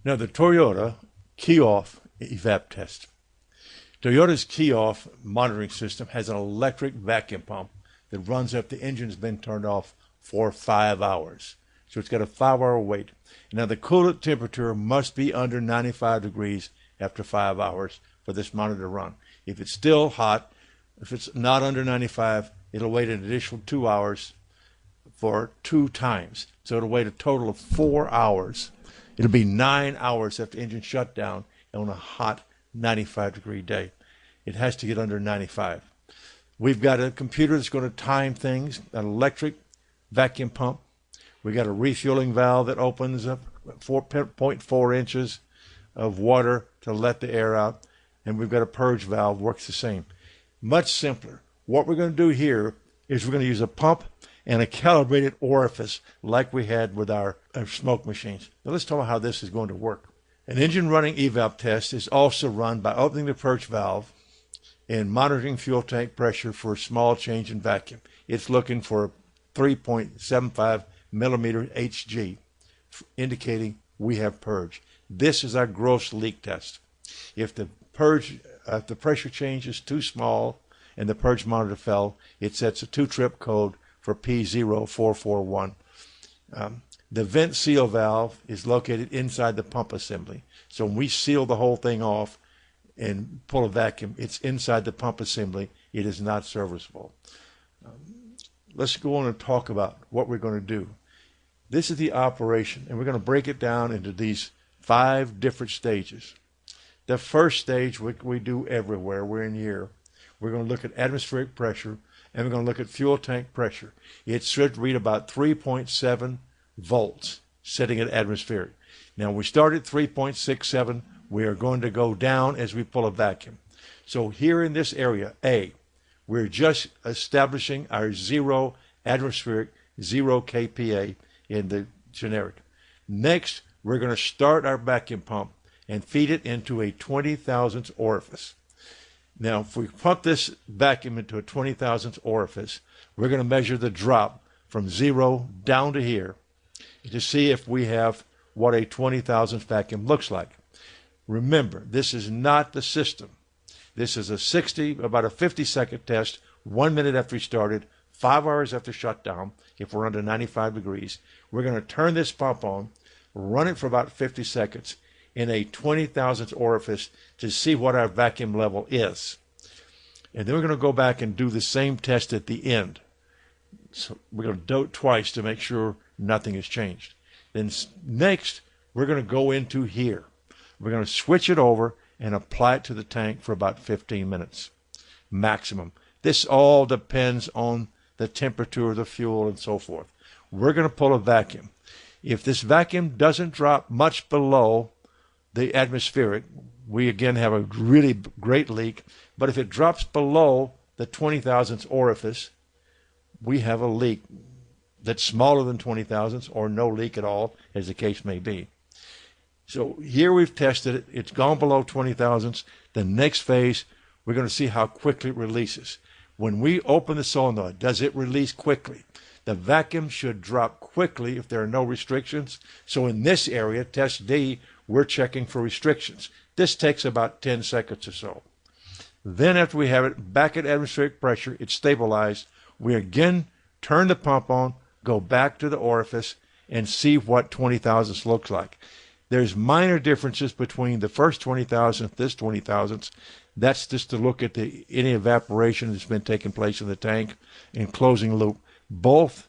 Now the Toyota key-off evap test. Toyota's key-off monitoring system has an electric vacuum pump that runs if the engine's been turned off for 5 hours. So it's got a 5-hour wait. Now the coolant temperature must be under 95 degrees after 5 hours for this monitor to run. If it's still hot, if it's not under 95, it'll wait an additional 2 hours for 2 times. So it'll wait a total of 4 hours. It'll be 9 hours after the engine shut down on a hot 95-degree day. It has to get under 95. We've got a computer that's going to time things, an electric vacuum pump. We've got a refueling valve that opens up 4.4 inches of water to let the air out. And we've got a purge valve, works the same. Much simpler. What we're going to do here is we're going to use a pump and a calibrated orifice like we had with our smoke machines. Now let's talk about how this is going to work. An engine running evap test is also run by opening the purge valve and monitoring fuel tank pressure for a small change in vacuum. It's looking for 3.75 millimeter Hg, indicating we have purge. This is our gross leak test. If the pressure change is too small and the purge monitor fell, it sets a 2-trip code for P0441. The vent seal valve is located inside the pump assembly. So when we seal the whole thing off and pull a vacuum, it's inside the pump assembly. It is not serviceable. Let's go on and talk about what we're going to do. This is the operation, and we're going to break it down into these 5 different stages. The first stage we do everywhere. We're in here. We're going to look at atmospheric pressure, and we're going to look at fuel tank pressure. It should read about 3.7 volts, setting it atmospheric. Now we start at 3.67. We are going to go down as we pull a vacuum. So here in this area, A, we're just establishing our zero atmospheric, 0 kPa in the generic. Next, we're going to start our vacuum pump and feed it into a 20 thousandths orifice. Now, if we pump this vacuum into a 20 thousandths orifice, we're going to measure the drop from 0 down to here to see if we have what a 20 thousandths vacuum looks like. Remember, this is not the system. This is about a 50-second test, 1 minute after we started, 5 hours after shutdown, if we're under 95 degrees. We're going to turn this pump on, run it for about 50 seconds in a 20 thousandths orifice to see what our vacuum level is. And then we're going to go back and do the same test at the end. So we're going to do it twice to make sure nothing has changed. Then next, we're going to go into here. We're going to switch it over and apply it to the tank for about 15 minutes maximum. This all depends on the temperature of the fuel and so forth. We're going to pull a vacuum. If this vacuum doesn't drop much below the atmospheric, we again have a really great leak. But if it drops below the 20 thousandths orifice, we have a leak that's smaller than 20 thousandths or no leak at all, as the case may be. So here we've tested it. It's gone below 20 thousandths. The next phase, we're going to see how quickly it releases. When we open the solenoid, does it release quickly? The vacuum should drop quickly if there are no restrictions. So in this area, test D, we're checking for restrictions. This takes about 10 seconds or so. Then after we have it back at atmospheric pressure, it's stabilized. We again turn the pump on, go back to the orifice, and see what 20 thousandths looks like. There's minor differences between the first 20 thousandths, this 20 thousandths. That's just to look at any evaporation that's been taking place in the tank and closing loop. Both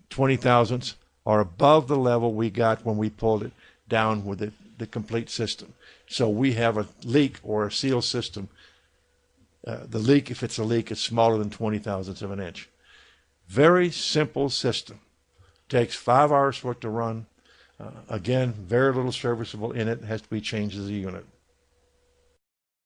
20 thousandths are above the level we got when we pulled it down with the complete system. So we have a leak or a seal system. The leak, if it's a leak, is smaller than 20 thousandths of an inch. Very simple system. Takes 5 hours for it to run. Again, very little serviceable in it. It has to be changed as a unit.